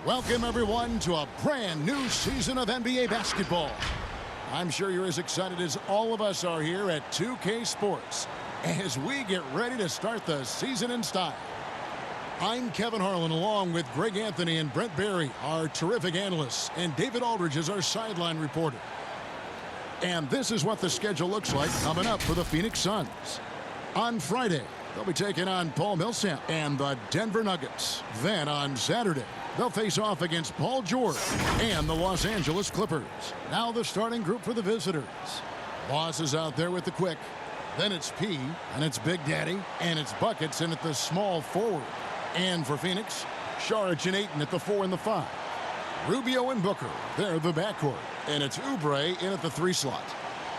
Welcome, everyone, to a brand new season of NBA basketball. I'm sure you're as excited as all of us are here at 2K Sports as we get ready to start the season in style. I'm Kevin Harlan, along with Greg Anthony and Brent Barry, our terrific analysts, and David Aldridge is our sideline reporter. And this is what the schedule looks like coming up for the Phoenix Suns. On Friday, they'll be taking on Paul Millsap and the Denver Nuggets. Then on Saturday, they'll face off against Paul George and the Los Angeles Clippers. Now the starting group for the visitors. Boss is out there with the quick. Then it's P, and it's Big Daddy, and it's Buckets in at the small forward. And for Phoenix, Saric and Ayton at the 4 and the 5. Rubio and Booker, they're the backcourt. And it's Oubre in at the 3 slot.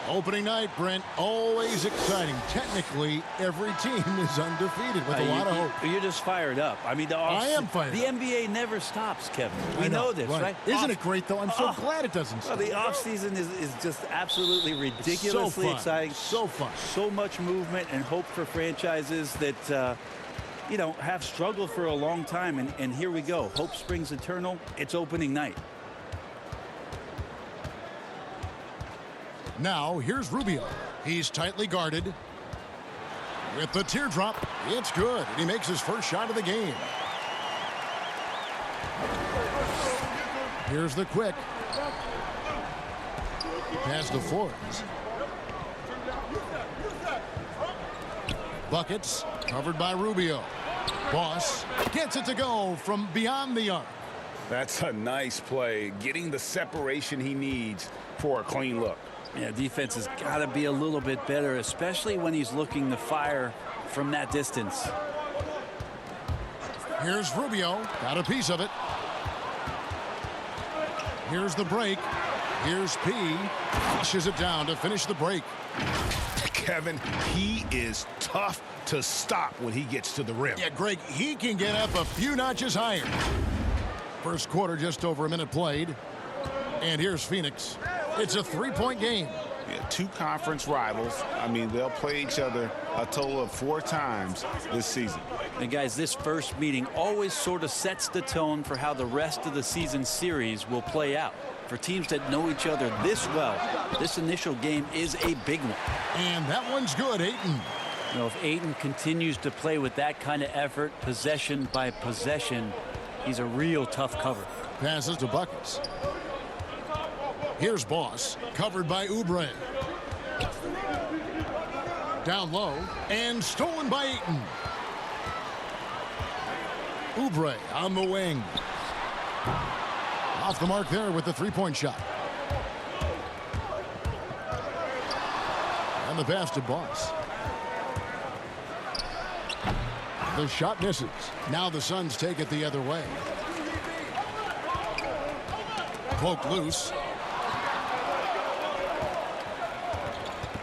Opening night, Brent, always exciting. Technically, every team is undefeated with a lot of hope. You're just fired up. I mean, I am fired The up. NBA never stops, Kevin. We know this, right? Isn't it great, though? I'm so glad it doesn't stop. Well, the offseason is just absolutely ridiculously exciting. So fun. So much movement and hope for franchises that, you know, have struggled for a long time. And here we go. Hope springs eternal. It's opening night. Now, here's Rubio. He's tightly guarded. With the teardrop, it's good. And he makes his first shot of the game. Here's the quick. Pass to Forbes. Buckets, covered by Rubio. Boss gets it to go from beyond the arc. That's a nice play, getting the separation he needs for a clean look. Yeah, defense has got to be a little bit better, especially when he's looking to fire from that distance. Here's Rubio. Got a piece of it. Here's the break. Here's P. Pushes it down to finish the break. Kevin, he is tough to stop when he gets to the rim. Yeah, Greg, he can get up a few notches higher. First quarter, just over a minute played. And here's Phoenix. It's a 3-point game. Yeah, 2 conference rivals. I mean, they'll play each other a total of 4 times this season. And guys, this first meeting always sort of sets the tone for how the rest of the season series will play out. For teams that know each other this well, this initial game is a big one. And that one's good, Ayton. You know, if Ayton continues to play with that kind of effort, possession by possession, he's a real tough cover. Passes to Buckets. Here's Boss, covered by Oubre. Down low, and stolen by Ayton. Oubre on the wing. Off the mark there with the 3-point shot. And the pass to Boss. The shot misses. Now the Suns take it the other way. Poked loose.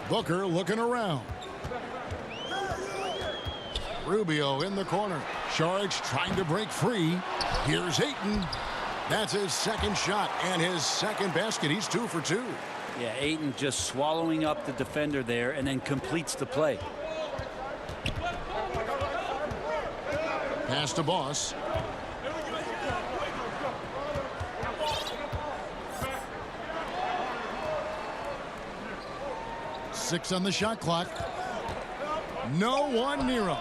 Booker looking around. Rubio in the corner. Saric trying to break free. Here's Ayton. That's his second shot and his second basket. He's 2 for 2. Yeah, Ayton just swallowing up the defender there and then completes the play. Pass to Boss. Six on the shot clock. No one near him.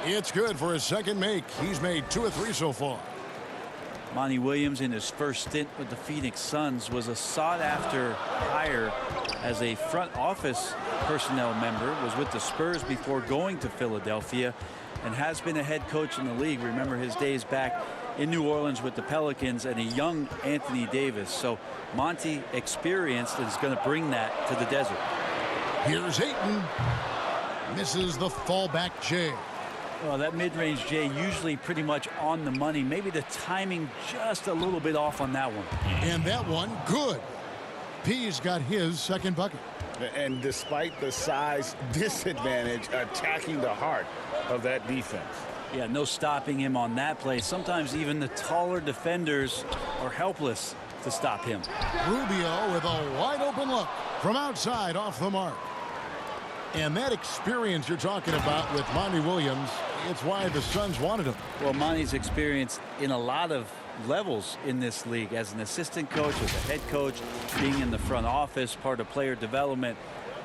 It's good for his second make. He's made 2 of 3 so far. Monty Williams in his first stint with the Phoenix Suns was a sought-after hire as a front office personnel member, was with the Spurs before going to Philadelphia, and has been a head coach in the league. Remember his days back in New Orleans with the Pelicans and a young Anthony Davis. So Monty, experienced, and is going to bring that to the desert. Here's Ayton. Misses the fallback J. Well, that mid-range J usually pretty much on the money. Maybe the timing just a little bit off on that one. And that one, good. P's got his second bucket. And despite the size disadvantage, attacking the heart of that defense. Yeah, no stopping him on that play. Sometimes even the taller defenders are helpless to stop him. Rubio with a wide open look from outside off the mark. And that experience you're talking about with Monty Williams, it's why the Suns wanted him. Well, Monty's experience in a lot of levels in this league, as an assistant coach, as a head coach, being in the front office, part of player development.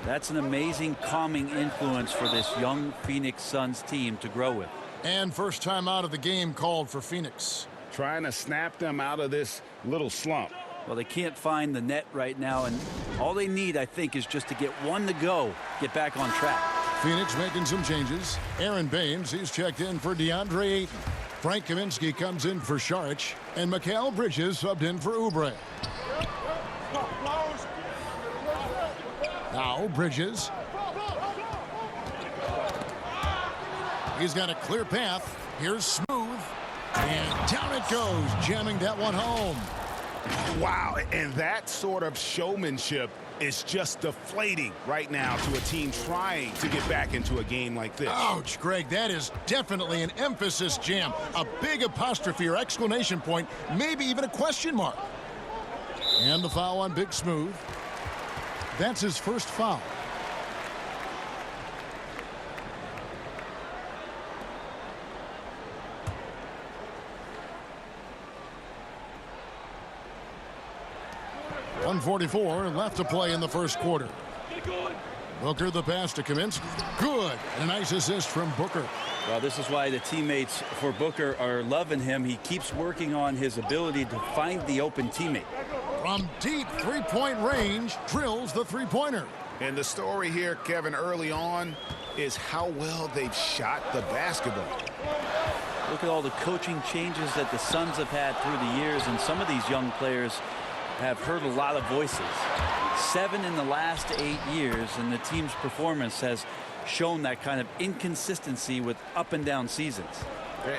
That's an amazing calming influence for this young Phoenix Suns team to grow with. And first time out of the game called for Phoenix. Trying to snap them out of this little slump. Well, they can't find the net right now, and all they need, I think, is just to get one to go, get back on track. Phoenix making some changes. Aaron Baines, he's checked in for DeAndre Ayton. Frank Kaminsky comes in for Saric, and Mikal Bridges subbed in for Oubre. Now Bridges. He's got a clear path. Here's Smooth. And down it goes, jamming that one home. Wow, and that sort of showmanship is just deflating right now to a team trying to get back into a game like this. Ouch, Greg, that is definitely an emphasis jam. A big apostrophe or exclamation point, maybe even a question mark. And the foul on Big Smooth. That's his first foul. .144 left to play in the first quarter. Booker the pass to Kaminsky. Good. And a nice assist from Booker. Well, this is why the teammates for Booker are loving him. He keeps working on his ability to find the open teammate. From deep three-point range, drills the three-pointer. And the story here, Kevin, early on is how well they've shot the basketball. Look at all the coaching changes that the Suns have had through the years, and some of these young players have heard a lot of voices. 7 in the last 8 years, and the team's performance has shown that kind of inconsistency with up and down seasons.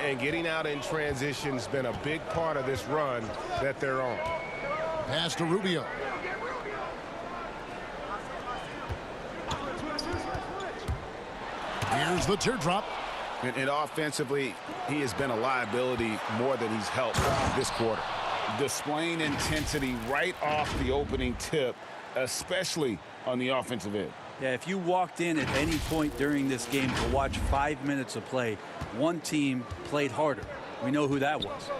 And getting out in transition has been a big part of this run that they're on. Pass to Rubio. Here's the teardrop. And offensively, he has been a liability more than he's helped this quarter. Displaying intensity right off the opening tip, especially on the offensive end. Yeah, if you walked in at any point during this game to watch 5 minutes of play, one team played harder. We know who that was.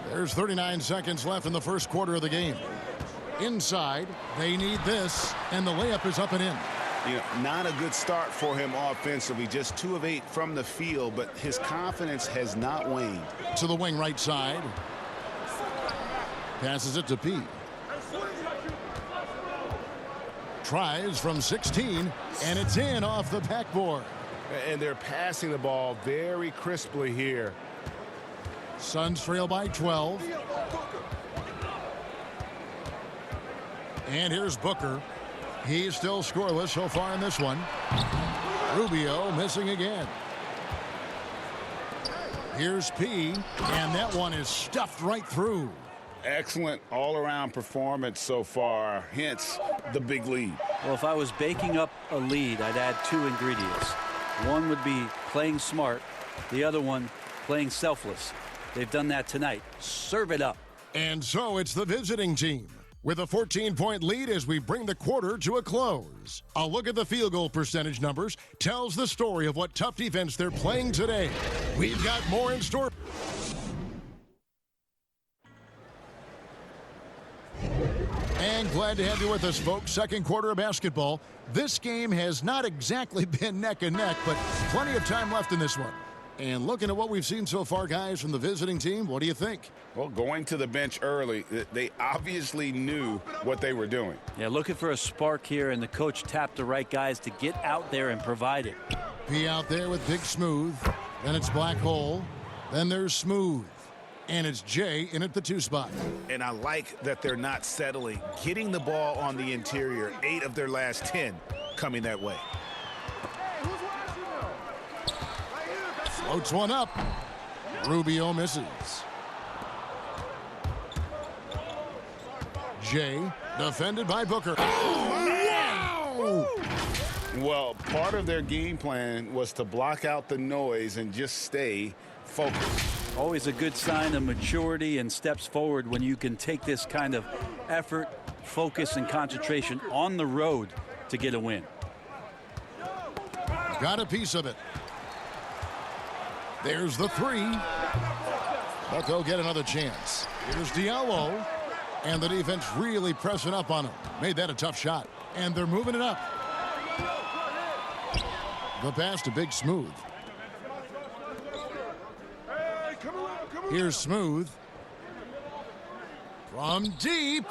There's 39 seconds left in the first quarter of the game. Inside, they need this, and the layup is up and in. You know, not a good start for him offensively, just 2 of 8 from the field, but his confidence has not waned. To the wing right side. Passes it to P. Tries from 16, and it's in off the backboard. And they're passing the ball very crisply here. Suns trail by 12. And here's Booker. He's still scoreless so far in this one. Rubio missing again. Here's P, and that one is stuffed right through. Excellent all-around performance so far, hence the big lead. Well, if I was baking up a lead, I'd add 2 ingredients. One would be playing smart, the other one playing selfless. They've done that tonight. Serve it up. And so it's the visiting team with a 14-point lead as we bring the quarter to a close. A look at the field goal percentage numbers tells the story of what tough defense they're playing today. We've got more in store. And glad to have you with us, folks. Second quarter of basketball. This game has not exactly been neck and neck, but plenty of time left in this one. And looking at what we've seen so far, guys, from the visiting team, what do you think? Well, going to the bench early, they obviously knew what they were doing. Yeah, looking for a spark here, and the coach tapped the right guys to get out there and provide it. P out there with Big Smooth. Then it's Black Hole. Then there's Smooth. And it's Jay in at the 2 spot. And I like that they're not settling. Getting the ball on the interior, 8 of their last 10 coming that way. Floats one up. Rubio misses. Jay defended by Booker. Oh, wow! Well, part of their game plan was to block out the noise and just stay focused. Always a good sign of maturity and steps forward when you can take this kind of effort, focus, and concentration on the road to get a win. Got a piece of it. There's the three. But they'll get another chance. Here's Diallo. And the defense really pressing up on him. Made that a tough shot. And they're moving it up. The pass to Big Smooth. Here's Smooth. From deep.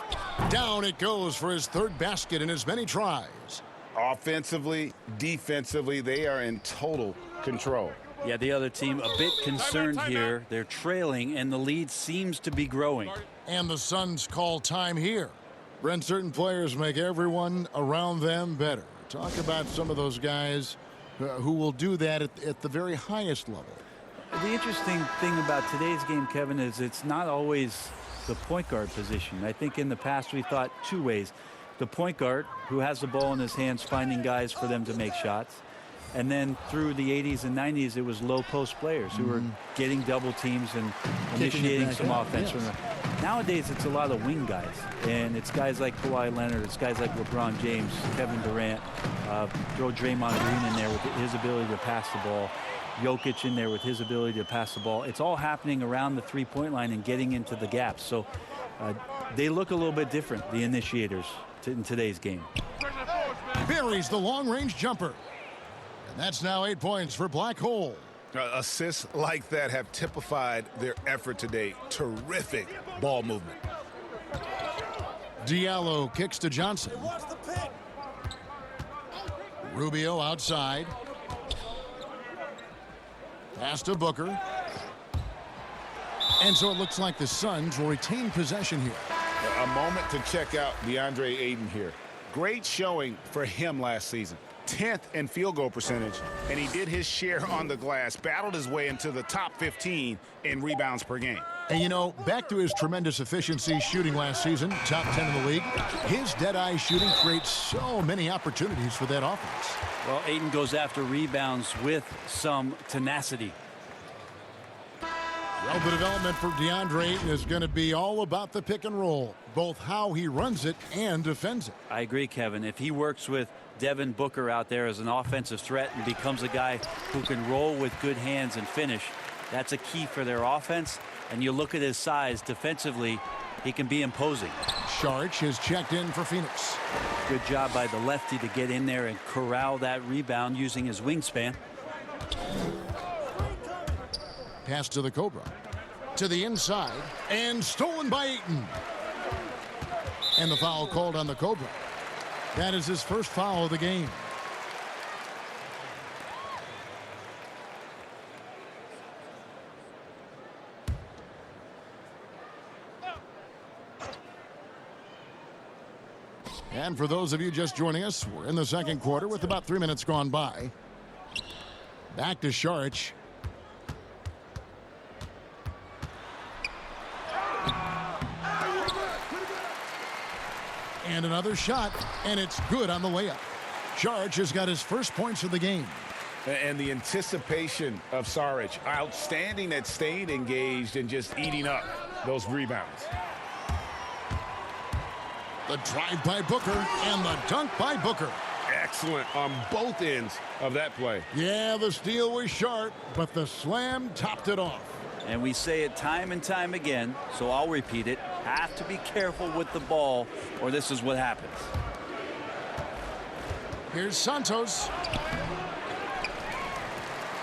Down it goes for his third basket in as many tries. Offensively, defensively, they are in total control. Yeah, the other team a bit concerned here. They're trailing, and the lead seems to be growing. And the Suns call time here. Brent, certain players make everyone around them better. Talk about some of those guys who will do that at the very highest level. The interesting thing about today's game, Kevin, is it's not always the point guard position. I think in the past we thought two ways. The point guard, who has the ball in his hands, finding guys for them to make shots. And then through the 80s and 90s, it was low post players who were getting double teams and initiating some offense. Yes. Nowadays, it's a lot of wing guys. And it's guys like Kawhi Leonard. It's guys like LeBron James, Kevin Durant. Throw Draymond Green in there with his ability to pass the ball. Jokic in there with his ability to pass the ball. It's all happening around the three-point line and getting into the gaps. So they look a little bit different, the initiators, in today's game. Buries the long-range jumper. And that's now 8 points for Black Hole. Assists like that have typified their effort today. Terrific ball movement. Diallo kicks to Johnson. Rubio outside. Pass to Booker. And so it looks like the Suns will retain possession here. A moment to check out DeAndre Ayton here. Great showing for him last season. 10th in field goal percentage, and he did his share on the glass, battled his way into the top 15 in rebounds per game. And, you know, back to his tremendous efficiency shooting last season, top 10 in the league, his dead-eye shooting creates so many opportunities for that offense. Well, Ayton goes after rebounds with some tenacity. Well, the development for DeAndre Ayton is going to be all about the pick and roll, both how he runs it and defends it. I agree, Kevin. If he works with Devin Booker out there as an offensive threat and becomes a guy who can roll with good hands and finish, that's a key for their offense. And you look at his size defensively, he can be imposing. Saric has checked in for Phoenix. Good job by the lefty to get in there and corral that rebound using his wingspan. Pass to the Cobra. To the inside. And stolen by Ayton. And the foul called on the Cobra. That is his first foul of the game. And for those of you just joining us, we're in the second quarter with about 3 minutes gone by. Back to Saric. And another shot, and it's good on the layup. Saric has got his first points of the game. And the anticipation of Saric, outstanding at staying engaged and just eating up those rebounds. The drive by Booker and the dunk by Booker. Excellent on both ends of that play. Yeah, the steal was sharp, but the slam topped it off. And we say it time and time again, so I'll repeat it. Have to be careful with the ball, or this is what happens. Here's Santos.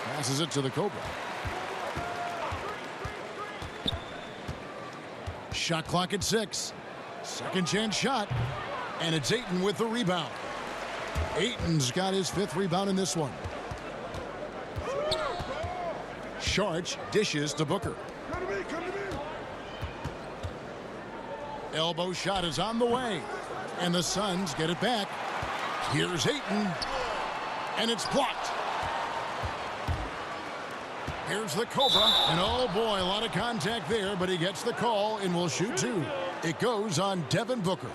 Passes it to the Cobra. Shot clock at 6. Second chance shot. And it's Ayton with the rebound. Ayton's got his 5th rebound in this one. Saric dishes to Booker. Elbow shot is on the way. And the Suns get it back. Here's Ayton. And it's blocked. Here's the Cobra. And oh boy, a lot of contact there, but he gets the call and will shoot 2. It goes on Devin Booker.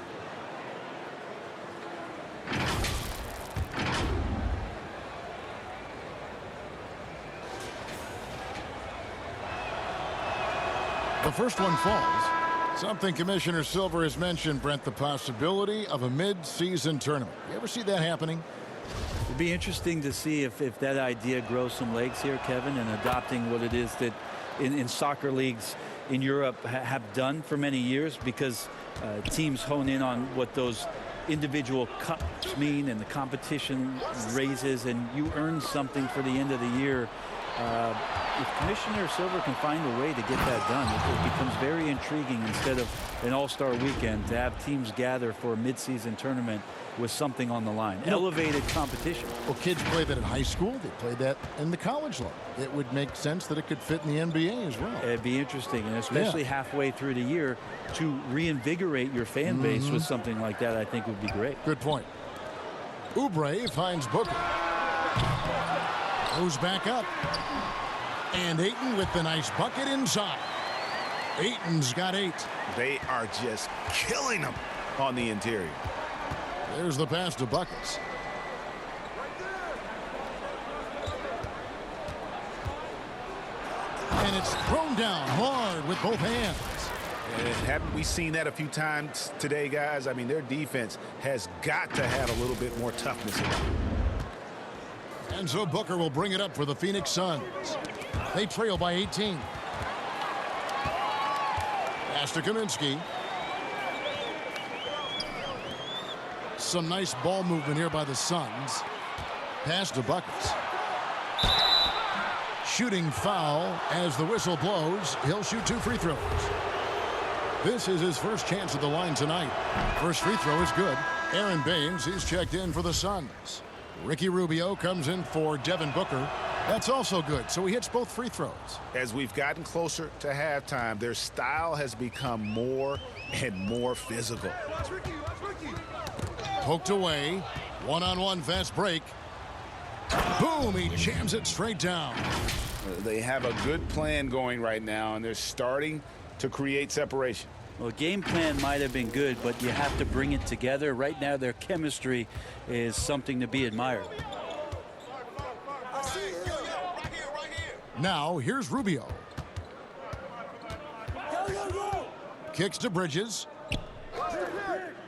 The first one falls. Something Commissioner Silver has mentioned, Brent, the possibility of a mid-season tournament. You ever see that happening? It'd be interesting to see if that idea grows some legs here, Kevin, and adopting what it is that in soccer leagues in Europe have done for many years, because teams hone in on what those individual cups mean and the competition raises, and you earn something for the end of the year. If Commissioner Silver can find a way to get that done, it becomes very intriguing instead of an all-star weekend to have teams gather for a mid-season tournament with something on the line. Elevated competition. Well, kids play that in high school. They play that in the college level. It would make sense that it could fit in the NBA as well. It'd be interesting, and especially halfway through the year, to reinvigorate your fan base with something like that, I think would be great. Good point. Oubre finds Booker. Goes back up. And Ayton with the nice bucket inside. Ayton's got 8. They are just killing them on the interior. There's the pass to Buckets. And it's thrown down hard with both hands. And haven't we seen that a few times today, guys? I mean, their defense has got to have a little bit more toughness in them. And so Booker will bring it up for the Phoenix Suns. They trail by 18. Pass to Kaminsky. Some nice ball movement here by the Suns. Pass to Buckets. Shooting foul as the whistle blows. He'll shoot 2 free throws. This is his first chance at the line tonight. First free throw is good. Aaron Baines, he's checked in for the Suns. Ricky Rubio comes in for Devin Booker. That's also good, so he hits both free throws. As we've gotten closer to halftime, their style has become more and more physical. Poked away. One-on-one fast break. Boom, he jams it straight down. They have a good plan going right now, and they're starting to create separation. Well, game plan might have been good, but you have to bring it together. Right now, their chemistry is something to be admired. Now, here's Rubio. Kicks to Bridges.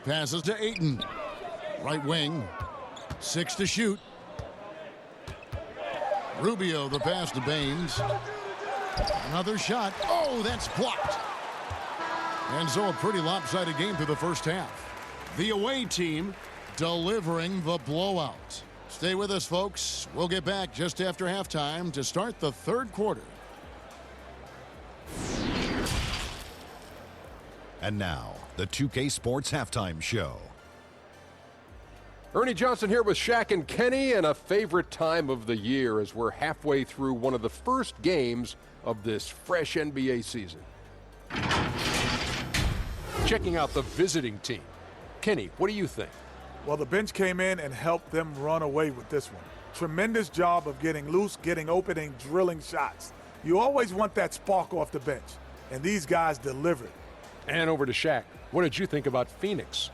Passes to Ayton. Right wing. 6 to shoot. Rubio, the pass to Baines. Another shot. Oh, that's blocked. And so a pretty lopsided game through the first half. The away team delivering the blowout. Stay with us, folks. We'll get back just after halftime to start the third quarter. And now, the 2K Sports Halftime Show. Ernie Johnson here with Shaq and Kenny, and a favorite time of the year as we're halfway through one of the first games of this fresh NBA season. Checking out the visiting team. Kenny, what do you think? Well, the bench came in and helped them run away with this one. Tremendous job of getting loose, getting open, and drilling shots. You always want that spark off the bench, and these guys delivered. And over to Shaq. What did you think about Phoenix?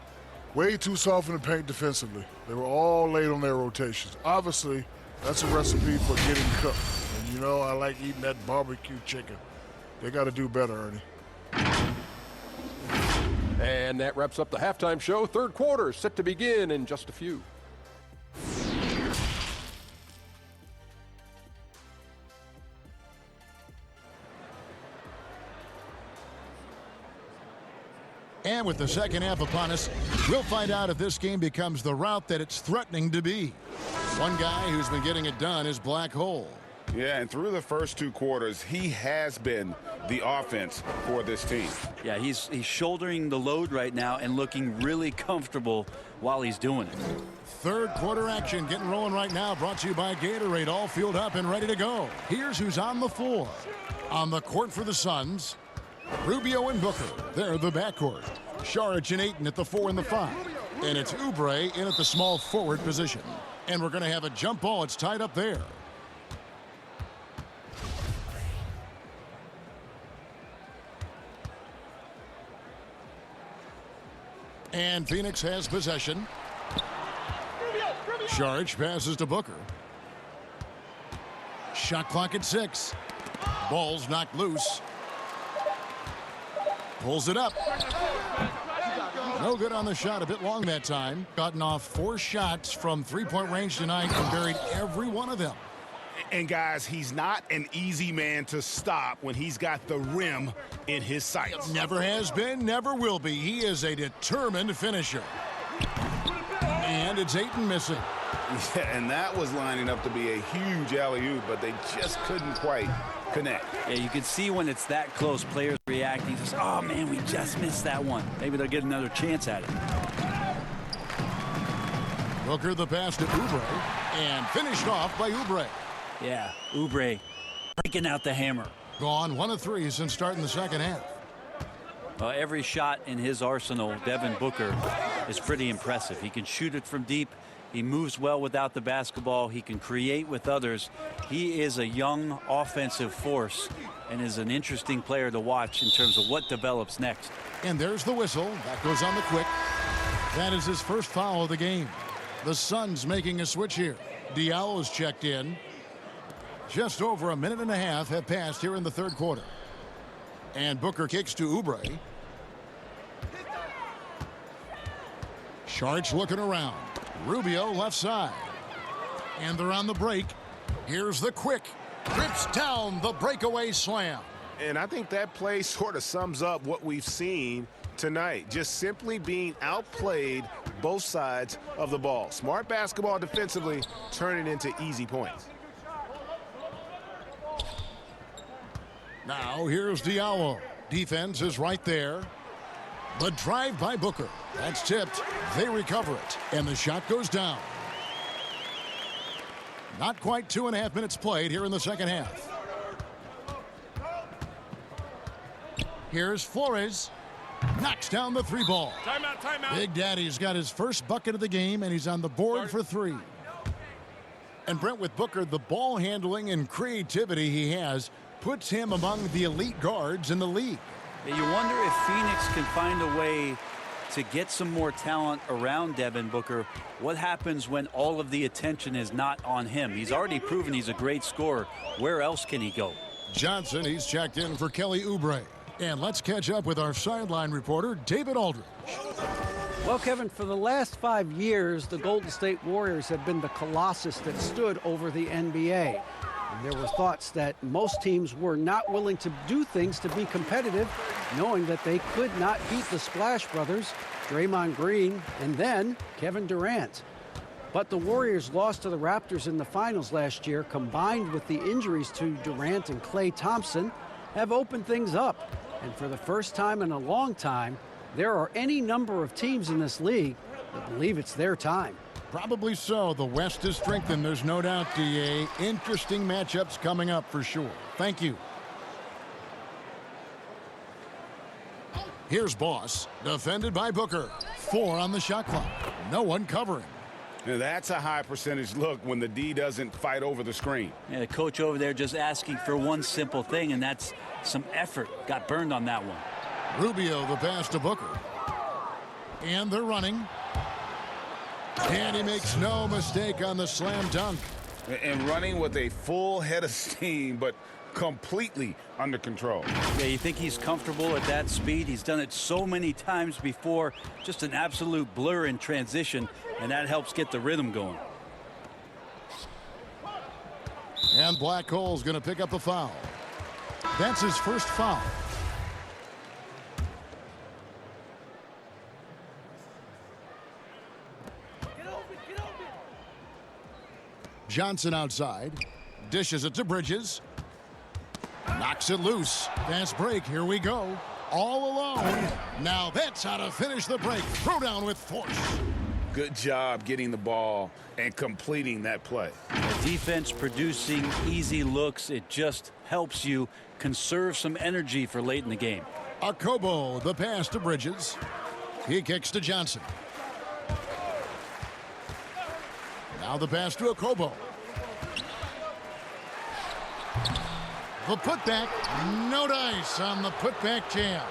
Way too soft in the paint defensively. They were all late on their rotations. Obviously, that's a recipe for getting cooked. And you know, I like eating that barbecue chicken. They got to do better, Ernie. And that wraps up the halftime show. Third quarter set to begin in just a few. And with the second half upon us, we'll find out if this game becomes the route that it's threatening to be. One guy who's been getting it done is Black Hole. Yeah, and through the first 2 quarters, he has been the offense for this team. Yeah, he's shouldering the load right now and looking really comfortable while he's doing it. Third quarter action getting rolling right now, brought to you by Gatorade, all fueled up and ready to go. Here's who's on the floor. On the court for the Suns, Rubio and Booker. They're the backcourt. Saric and Ayton at the 4 and the 5. And it's Oubre in at the small forward position. And we're going to have a jump ball. It's tied up there. And Phoenix has possession. Saric passes to Booker. Shot clock at 6. Ball's knocked loose. Pulls it up. No good on the shot. A bit long that time. Gotten off 4 shots from three-point range tonight and buried every one of them. And guys, he's not an easy man to stop when he's got the rim in his sights. Never has been, never will be. He is a determined finisher. And it's Ayton missing. Yeah, and that was lining up to be a huge alley-oop, but they just couldn't quite connect. Yeah, you can see when it's that close, players reacting. Just, oh, man, we just missed that one. Maybe they'll get another chance at it. Booker the pass to Oubre, and finished off by Oubre. Yeah, Oubre breaking out the hammer. Gone 1 of 3 since starting the second half. Every shot in his arsenal, Devin Booker, is pretty impressive. He can shoot it from deep. He moves well without the basketball. He can create with others. He is a young offensive force and is an interesting player to watch in terms of what develops next. And there's the whistle. That goes on the quick. That is his first foul of the game. The Suns making a switch here. Diallo's checked in. Just over a minute and a half have passed here in the third quarter. And Booker kicks to Oubre. Sharks looking around. Rubio left side. And they're on the break. Here's the quick. Rips down the breakaway slam. And I think that play sort of sums up what we've seen tonight. Just simply being outplayed both sides of the ball. Smart basketball defensively, turning into easy points. Now here's Diallo. Defense is right there. The drive by Booker. That's tipped. They recover it. And the shot goes down. Not quite 2.5 minutes played here in the second half. Here's Flores. Knocks down the 3 ball. Timeout, timeout. Big Daddy's got his first bucket of the game, and he's on the board for 3. And Brent, with Booker, the ball handling and creativity he has puts him among the elite guards in the league. You wonder if Phoenix can find a way to get some more talent around Devin Booker. What happens when all of the attention is not on him? He's already proven he's a great scorer. Where else can he go? Johnson, he's checked in for Kelly Oubre. And let's catch up with our sideline reporter, David Aldridge. Well, Kevin, for the last 5 years, the Golden State Warriors have been the colossus that stood over the NBA. And there were thoughts that most teams were not willing to do things to be competitive, knowing that they could not beat the Splash Brothers, Draymond Green, and then Kevin Durant. But the Warriors lost to the Raptors in the finals last year, combined with the injuries to Durant and Klay Thompson, have opened things up. And for the first time in a long time, there are any number of teams in this league that believe it's their time. Probably so. The West is strengthened, there's no doubt, DA. Interesting matchups coming up for sure. Thank you. Here's Boss, defended by Booker. 4 on the shot clock. No one covering. Now, that's a high percentage look when the D doesn't fight over the screen. Yeah, the coach over there just asking for one simple thing, and that's some effort. Got burned on that one. Rubio the pass to Booker. And they're running. And he makes no mistake on the slam dunk. And running with a full head of steam, but completely under control. Yeah, you think he's comfortable at that speed? He's done it so many times before. Just an absolute blur in transition, and that helps get the rhythm going. And Black Hole's going to pick up a foul. That's his first foul. Johnson outside. Dishes it to Bridges. Knocks it loose. Fast break. Here we go. All alone. Now that's how to finish the break. Throw down with force. Good job getting the ball and completing that play. The defense producing easy looks. It just helps you conserve some energy for late in the game. Akobo, the pass to Bridges. He kicks to Johnson. Now the pass to Akobo. The putback, no dice on the putback jam.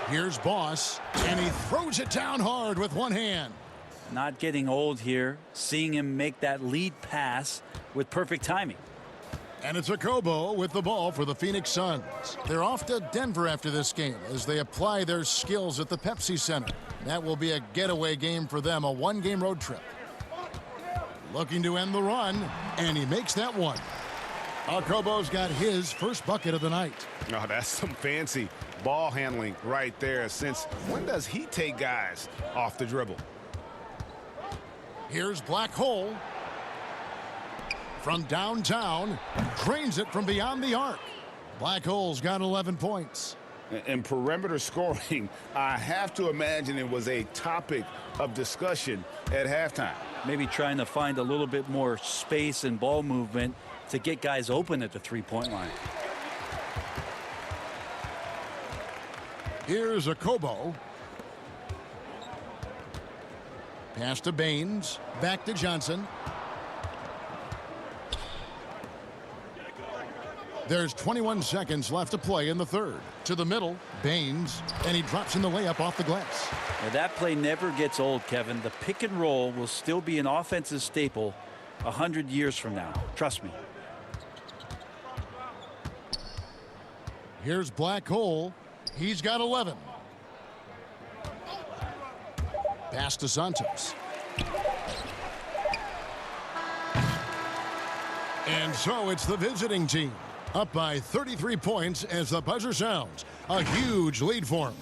Here's Boss, and he throws it down hard with one hand. Not getting old here, seeing him make that lead pass with perfect timing. And it's Okobo with the ball for the Phoenix Suns. They're off to Denver after this game as they apply their skills at the Pepsi Center. That will be a getaway game for them, a one-game road trip. Looking to end the run, and he makes that one. Okobo's got his first bucket of the night. Oh, that's some fancy ball handling right there. Since when does he take guys off the dribble? Here's Black Hole. From downtown, drains it from beyond the arc. Black Hole's got 11 points. And perimeter scoring, I have to imagine it was a topic of discussion at halftime. Maybe trying to find a little bit more space and ball movement to get guys open at the three-point line. Here's Okobo. Pass to Baines. Back to Johnson. There's 21 seconds left to play in the third. To the middle, Baines, and he drops in the layup off the glass. Now that play never gets old, Kevin. The pick and roll will still be an offensive staple 100 years from now. Trust me. Here's Black Hole. He's got 11. Pass to Santos. And so it's the visiting team. Up by 33 points as the buzzer sounds. A huge lead for them.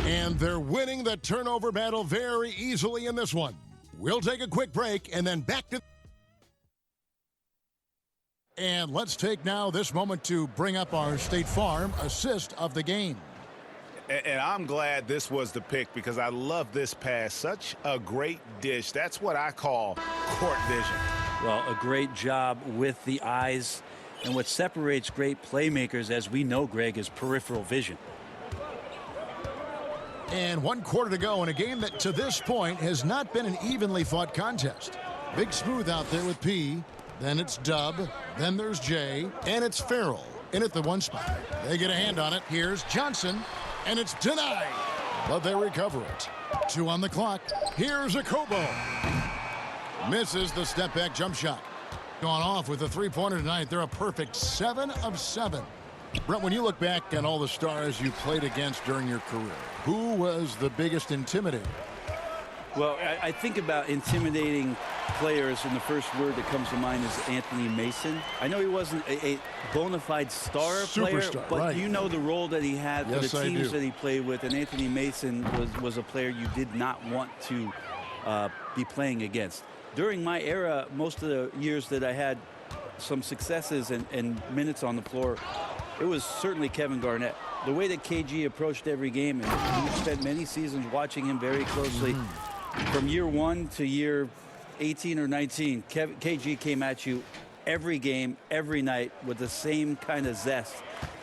And they're winning the turnover battle very easily in this one. We'll take a quick break and then back to... And let's take now this moment to bring up our State Farm assist of the game. And I'm glad this was the pick because I love this pass. Such a great dish. That's what I call court vision. Well, a great job with the eyes. And what separates great playmakers, as we know, Greg, is peripheral vision. And 1 quarter to go in a game that to this point has not been an evenly fought contest. Big Smooth out there with P. Then it's Dub. Then there's J. And it's Farrell in at the one spot. They get a hand on it. Here's Johnson. And it's denied. But they recover it. 2 on the clock. Here's Okobo. Misses the step back jump shot. Gone off with a three-pointer tonight. They're a perfect 7 of 7. Brent, when you look back at all the stars you played against during your career, who was the biggest intimidator? Well, I think about intimidating players, and the first word that comes to mind is Anthony Mason. I know he wasn't a bona fide star player, Superstar, but right. you know the role that he had for Yes, the I teams do. that he played with, and Anthony Mason was a player you did not want to be playing against. During my era, most of the years that I had some successes and minutes on the floor, it was certainly Kevin Garnett. The way that KG approached every game, and we spent many seasons watching him very closely. From year 1 to year 18 or 19, KG came at you every game, every night with the same kind of zest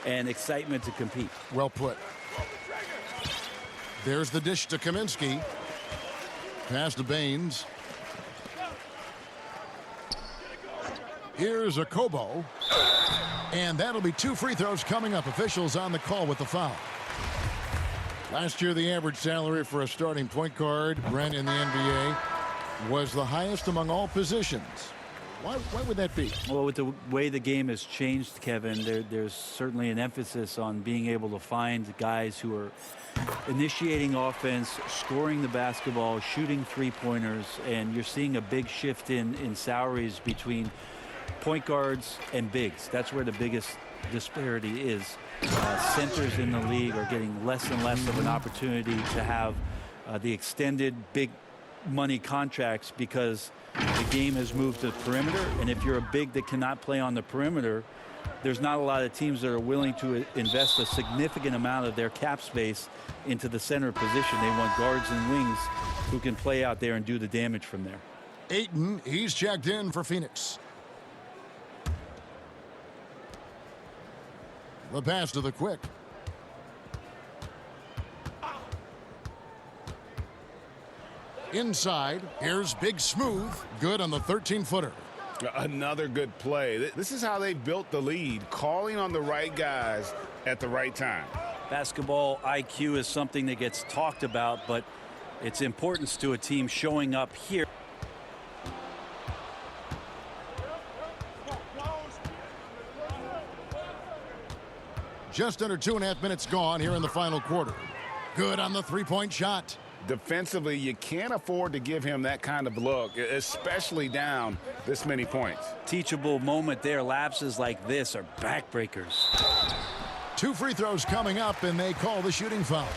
and excitement to compete. Well put. There's the dish to Kaminsky. Pass to Baines. Here's Okobo. And that'll be 2 free throws coming up. Officials on the call with the foul. Last year, the average salary for a starting point guard, Brent, in the NBA, was the highest among all positions. Why would that be? Well, with the way the game has changed, Kevin, there's certainly an emphasis on being able to find guys who are initiating offense, scoring the basketball, shooting three-pointers, and you're seeing a big shift in salaries between point guards and bigs. That's where the biggest disparity is. Centers in the league are getting less and less of an opportunity to have the extended big money contracts because the game has moved to the perimeter, and if you're a big that cannot play on the perimeter, there's not a lot of teams that are willing to invest a significant amount of their cap space into the center position. They want guards and wings who can play out there and do the damage from there. Ayton, he's checked in for Phoenix. The pass to the quick. Inside, here's Big Smooth. Good on the 13-footer. Another good play. This is how they built the lead, calling on the right guys at the right time. Basketball IQ is something that gets talked about, but its importance to a team showing up here. Just under 2.5 minutes gone here in the final quarter. Good on the three-point shot. Defensively, you can't afford to give him that kind of look, especially down this many points. Teachable moment there. Lapses like this are backbreakers. 2 free throws coming up, and they call the shooting foul.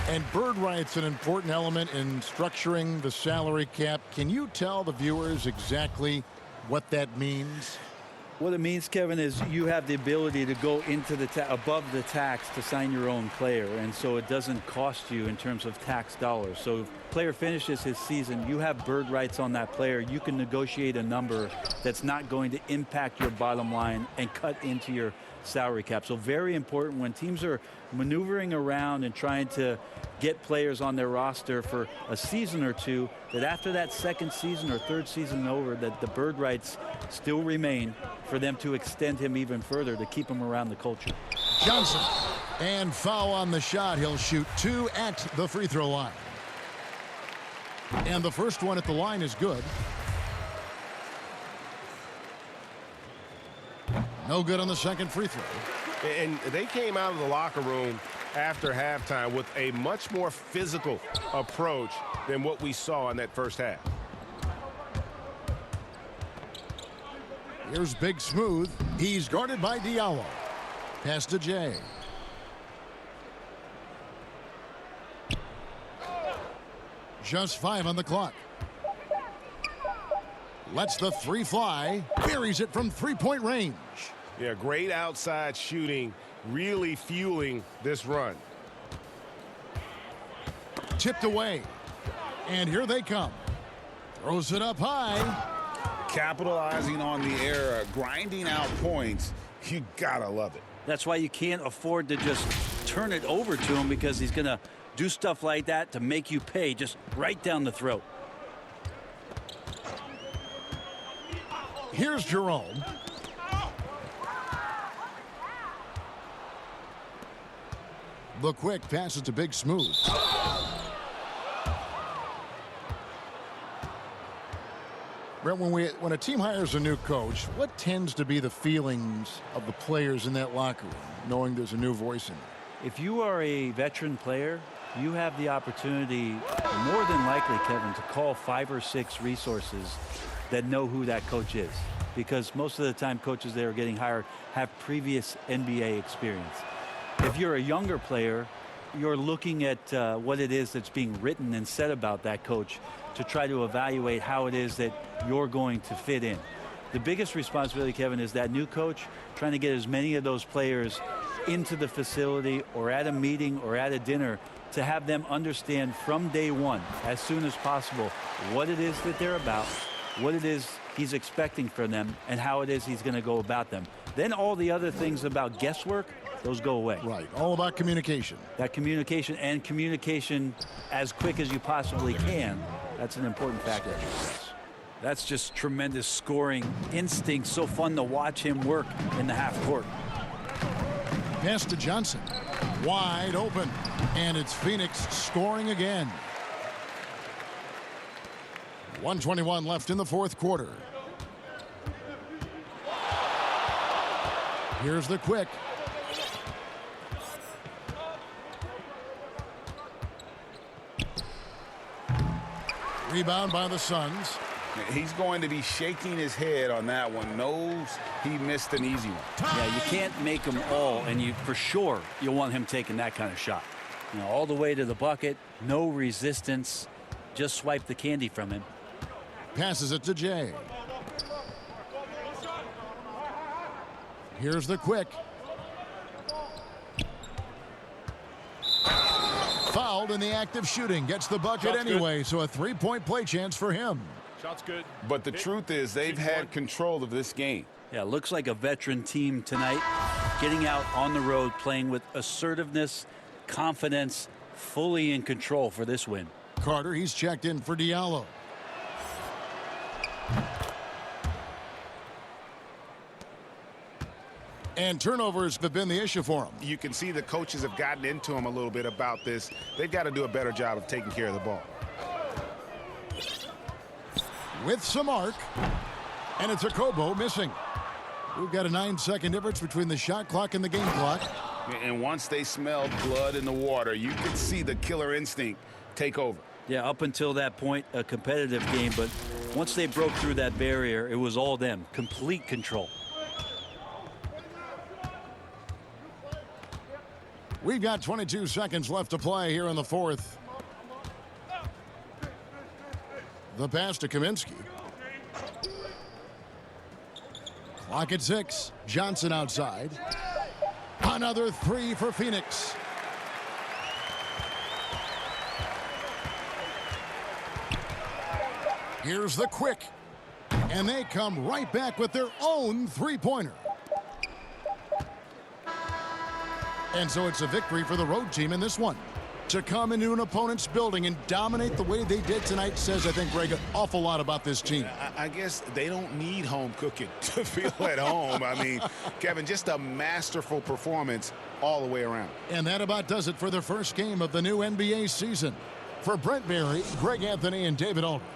And bird rights an important element in structuring the salary cap. Can you tell the viewers exactly what that means? What it means, Kevin, is you have the ability to go into the above the tax to sign your own player, and so it doesn't cost you in terms of tax dollars. So if a player finishes his season, you have bird rights on that player. You can negotiate a number that's not going to impact your bottom line and cut into your salary cap. So very important when teams are maneuvering around and trying to get players on their roster for a season or two, that after that second season or third season over, that the bird rights still remain for them to extend him even further to keep him around the culture. Johnson, and foul on the shot. He'll shoot 2 at the free throw line. And the first one at the line is good. No good on the second free throw. And they came out of the locker room after halftime with a much more physical approach than what we saw in that first half. Here's Big Smooth. He's guarded by Diallo. Pass to Jay. Just 5 on the clock. Lets the 3 fly. Buries it from three-point range. Yeah, great outside shooting, really fueling this run. Tipped away. And here they come. Throws it up high. Capitalizing on the error, grinding out points. You gotta love it. That's why you can't afford to just turn it over to him, because he's going to do stuff like that to make you pay just right down the throat. Here's Jerome. The quick passes to Big Smooth. Brent, when a team hires a new coach, what tends to be the feelings of the players in that locker room, knowing there's a new voice in it? If you are a veteran player, you have the opportunity, more than likely, Kevin, to call 5 or 6 resources that know who that coach is. Because most of the time coaches that are getting hired have previous NBA experience. If you're a younger player, you're looking at what it is that's being written and said about that coach to try to evaluate how it is that you're going to fit in. The biggest responsibility, Kevin, is that new coach trying to get as many of those players into the facility or at a meeting or at a dinner to have them understand from day one, as soon as possible, what it is that they're about, what it is he's expecting from them, and how it is he's going to go about them. Then all the other things about guesswork, those go away. Right, all about communication. That communication, and communication as quick as you possibly can, that's an important factor. That's just tremendous scoring instinct. So fun to watch him work in the half court. Pass to Johnson. Wide open. And it's Phoenix scoring again. 1:21 left in the fourth quarter. Here's the quick. Rebound by the Suns. He's going to be shaking his head on that one. Knows he missed an easy one. Yeah, you can't make them all, and you for sure you'll want him taking that kind of shot. You know, all the way to the bucket, no resistance, just swipe the candy from him. Passes it to Jay. Here's the quick. Fouled in the act of shooting. Gets the bucket anyway, so a three-point play chance for him. Shot's good. But the truth is they've had control of this game. Yeah, looks like a veteran team tonight, getting out on the road, playing with assertiveness, confidence, fully in control for this win. Carter, he's checked in for Diallo. And turnovers have been the issue for him. You can see the coaches have gotten into him a little bit about this. They've got to do a better job of taking care of the ball. With some arc, and it's a Kobo missing. We've got a 9-second difference between the shot clock and the game clock. And once they smelled blood in the water, you could see the killer instinct take over. Yeah, up until that point, a competitive game, but once they broke through that barrier, it was all them. Complete control. We've got 22 seconds left to play here in the fourth. The pass to Kaminsky. Clock at 6. Johnson outside. Another three for Phoenix. Here's the quick. And they come right back with their own three-pointer. And so it's a victory for the road team in this one. To come into an opponent's building and dominate the way they did tonight says, I think, Greg, an awful lot about this team. I guess they don't need home cooking to feel at home. I mean, Kevin, just a masterful performance all the way around. And that about does it for the first game of the new NBA season. For Brent Berry, Greg Anthony, and David Aldridge,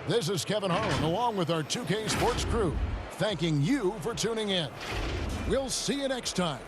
this is Kevin Harlan along with our 2K Sports crew, thanking you for tuning in. We'll see you next time